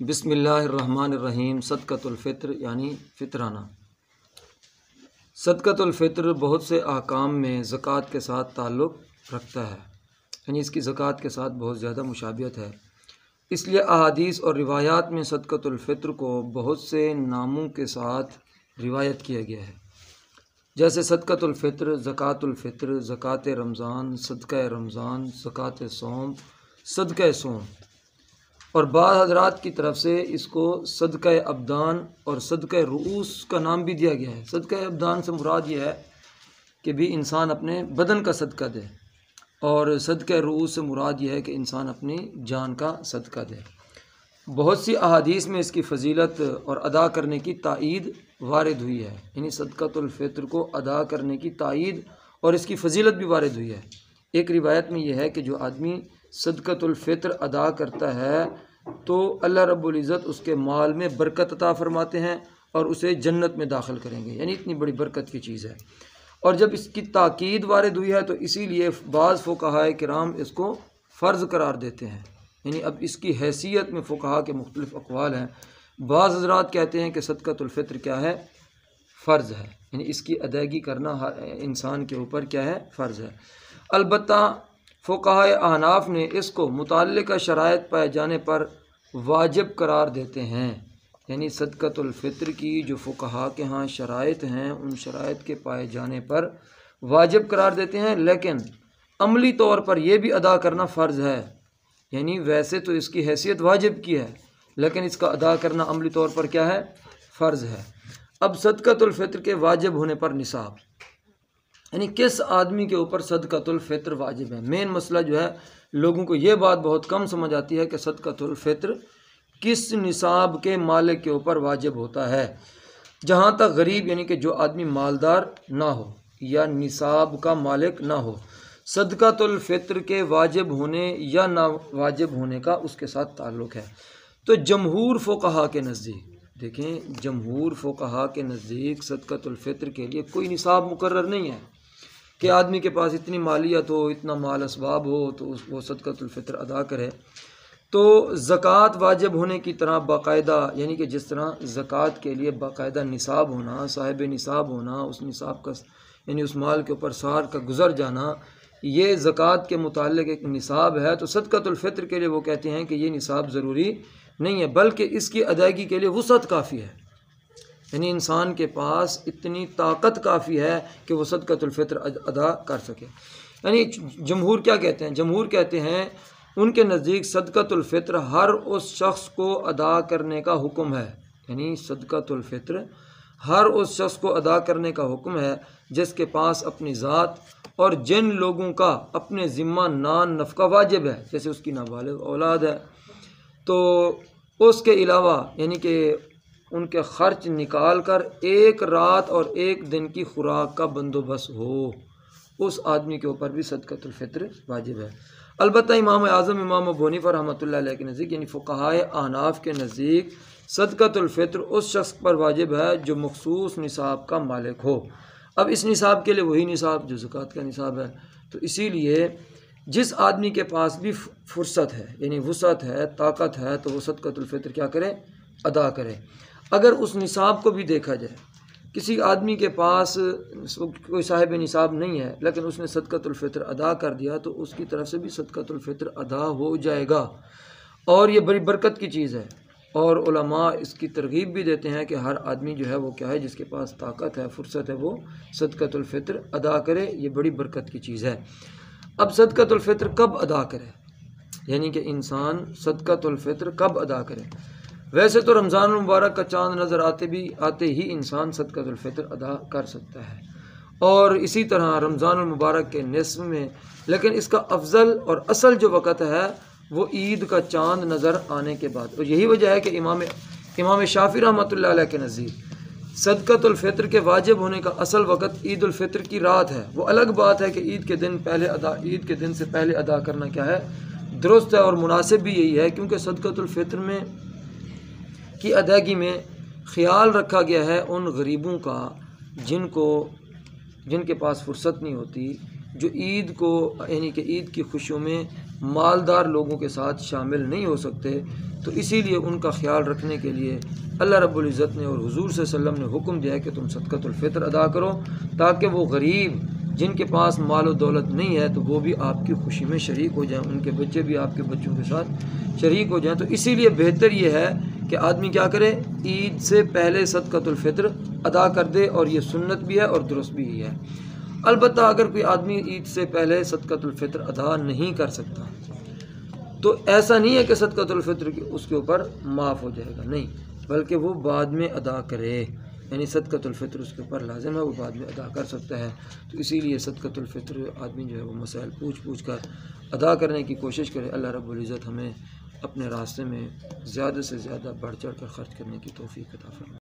بسم اللہ الرحمن الرحیم۔ صدقۃ الفطر یعنی فطرانہ۔ صدقۃ الفطر بہت سے احکام میں زکوٰۃ کے ساتھ تعلق رکھتا ہے، یعنی اس کی زکوٰۃ کے ساتھ بہت زیادہ مشابہت ہے۔ اس لیے احادیث اور روایات میں صدقۃ الفطر کو بہت سے ناموں کے ساتھ روایت کیا گیا ہے، جیسے صدقۃ الفطر، زکوٰۃ الفطر، زکوٰۃ رمضان، صدقہ رمضان، زکوٰۃ صوم، صدقہ صوم، اور بعض حضرات کی طرف سے اس کو صدقہ ابدان اور صدقہ رؤوس کا نام بھی دیا گیا ہے۔ صدقہ ابدان سے مراد یہ ہے کہ بھی انسان اپنے بدن کا صدقہ دے، اور صدقہ رؤوس سے مراد یہ ہے کہ انسان اپنی جان کا صدقہ دے۔ بہت سی احادیث میں اس کی فضیلت اور ادا کرنے کی تائید وارد ہوئی ہے، یعنی صدقۃ الفطر کو ادا کرنے کی تائید اور اس کی فضیلت بھی وارد ہوئی ہے۔ ایک روایت میں یہ ہے کہ جو آدمی صدقۃ الفطر ادا کرتا ہے تو اللہ رب العزت اس کے مال میں برکت عطا فرماتے ہیں اور اسے جنت میں داخل کریں گے، یعنی اتنی بڑی برکت کی چیز ہے۔ اور جب اس کی تاکید وارد ہوئی ہے تو اسی لیے بعض فقہائے کرام اس کو فرض قرار دیتے ہیں، یعنی اب اس کی حیثیت میں فقہا کے مختلف اقوال ہیں۔ بعض حضرات کہتے ہیں کہ صدقۃ الفطر کیا ہے؟ فرض ہے، یعنی اس کی ادائیگی کرنا انسان کے اوپر کیا ہے؟ فرض ہے۔ البتہ فقہائے احناف نے اس کو متعلقہ شرائط پائے جانے پر واجب قرار دیتے ہیں، یعنی صدقۃ الفطر کی جو فقہا کے ہاں شرائط ہیں ان شرائط کے پائے جانے پر واجب قرار دیتے ہیں، لیکن عملی طور پر یہ بھی ادا کرنا فرض ہے، یعنی ویسے تو اس کی حیثیت واجب کی ہے لیکن اس کا ادا کرنا عملی طور پر کیا ہے؟ فرض ہے۔ اب صدقۃ الفطر کے واجب ہونے پر نصاب، یعنی کس آدمی کے اوپر صدقۃ الفطر واجب ہے۔ مین مسئلہ جو ہے لوگوں کو یہ بات بہت کم سمجھ آتی ہے کہ صدقۃ الفطر کس نصاب کے مالک کے اوپر واجب ہوتا ہے۔ جہاں تک غریب یعنی کہ جو آدمی مالدار نہ ہو یا نصاب کا مالک نہ ہو، صدقۃ الفطر کے واجب ہونے یا نہ واجب ہونے کا اس کے ساتھ تعلق ہے۔ تو جمہور فقہا کے نزدیک، دیکھیں جمہور فقہا کے نزدیک صدقۃ الفطر کے لیے کوئی نصاب مقرر نہیں ہے کہ آدمی کے پاس اتنی مالیت ہو، اتنا مال اسباب ہو تو وہ صدقۃ الفطر ادا کرے۔ تو زکوٰۃ واجب ہونے کی طرح باقاعدہ، یعنی کہ جس طرح زکوٰۃ کے لیے باقاعدہ نصاب ہونا، صاحب نصاب ہونا، اس نصاب کا یعنی اس مال کے اوپر سال کا گزر جانا، یہ زکوٰۃ کے متعلق ایک نصاب ہے، تو صدقۃ الفطر کے لیے وہ کہتے ہیں کہ یہ نصاب ضروری نہیں ہے، بلکہ اس کی ادائیگی کے لیے وسعت کافی ہے، یعنی انسان کے پاس اتنی طاقت کافی ہے کہ وہ صدقۃ الفطر ادا کر سکے۔ یعنی جمہور کیا کہتے ہیں؟ جمہور کہتے ہیں ان کے نزدیک صدقۃ الفطر ہر اس شخص کو ادا کرنے کا حکم ہے، یعنی صدقۃ الفطر ہر اس شخص کو ادا کرنے کا حکم ہے جس کے پاس اپنی ذات اور جن لوگوں کا اپنے ذمہ نان نفقہ واجب ہے، جیسے اس کی نابالغ اولاد ہے، تو اس کے علاوہ یعنی کہ ان کے خرچ نکال کر ایک رات اور ایک دن کی خوراک کا بندوبست ہو، اس آدمی کے اوپر بھی صدقۃ الفطر واجب ہے۔ البتہ امام اعظم امام ابو حنیفہ رحمۃ اللہ علیہ کے نزدیک، یعنی فقہائے احناف کے نزدیک، صدقۃ الفطر اس شخص پر واجب ہے جو مخصوص نصاب کا مالک ہو۔ اب اس نصاب کے لیے وہی نصاب جو زکوٰۃ کا نصاب ہے، تو اسی لیے جس آدمی کے پاس بھی فرصت ہے، یعنی وسعت ہے، طاقت ہے، تو وہ صدقۃ الفطر کیا کرے؟ ادا کرے۔ اگر اس نصاب کو بھی دیکھا جائے، کسی آدمی کے پاس کوئی صاحب نصاب نہیں ہے لیکن اس نے صدقۃ الفطر ادا کر دیا تو اس کی طرف سے بھی صدقۃ الفطر ادا ہو جائے گا، اور یہ بڑی برکت کی چیز ہے۔ اور علماء اس کی ترغیب بھی دیتے ہیں کہ ہر آدمی جو ہے وہ کیا ہے، جس کے پاس طاقت ہے، فرصت ہے، وہ صدقۃ الفطر ادا کرے، یہ بڑی برکت کی چیز ہے۔ اب صدقۃ الفطر کب ادا کرے، یعنی کہ انسان صدقۃ الفطر کب ادا کرے؟ ویسے تو رمضان المبارک کا چاند نظر آتے ہی انسان صدقۃ الفطر ادا کر سکتا ہے، اور اسی طرح رمضان المبارک کے نصف میں، لیکن اس کا افضل اور اصل جو وقت ہے وہ عید کا چاند نظر آنے کے بعد، اور یہی وجہ ہے کہ امام شافعی رحمۃ اللہ علیہ کے نزدیک صدقۃ الفطر کے واجب ہونے کا اصل وقت عید الفطر کی رات ہے۔ وہ الگ بات ہے کہ عید کے دن سے پہلے ادا کرنا کیا ہے؟ درست ہے، اور مناسب بھی یہی ہے، کیونکہ صدقۃ الفطر میں کی ادائیگی میں خیال رکھا گیا ہے ان غریبوں کا جن کے پاس فرصت نہیں ہوتی، جو عید کو یعنی کہ عید کی خوشیوں میں مالدار لوگوں کے ساتھ شامل نہیں ہو سکتے، تو اسی لیے ان کا خیال رکھنے کے لیے اللہ رب العزت نے اور حضور صلی اللہ علیہ وسلم نے حکم دیا ہے کہ تم صدقۃ الفطر ادا کرو، تاکہ وہ غریب جن کے پاس مال و دولت نہیں ہے تو وہ بھی آپ کی خوشی میں شریک ہو جائیں، ان کے بچے بھی آپ کے بچوں کے ساتھ شریک ہو جائیں۔ تو اسی لیے بہتر یہ ہے کہ آدمی کیا کرے، عید سے پہلے صدقۃ الفطر ادا کر دے، اور یہ سنت بھی ہے اور درست بھی ہے۔ البتہ اگر کوئی آدمی عید سے پہلے صدقۃ الفطر ادا نہیں کر سکتا تو ایسا نہیں ہے کہ صدقۃ الفطر اس کے اوپر معاف ہو جائے گا، نہیں، بلکہ وہ بعد میں ادا کرے، یعنی صدقۃ الفطر اس کے اوپر لازم ہے، وہ بعد میں ادا کر سکتا ہے۔ تو اسی لیے صدقۃ الفطر آدمی جو ہے وہ مسائل پوچھ کر ادا کرنے کی کوشش کرے۔ اللہ رب العزت ہمیں اپنے راستے میں زیادہ سے زیادہ بڑھ چڑھ کر خرچ کرنے کی توفیق عطا فرمائے۔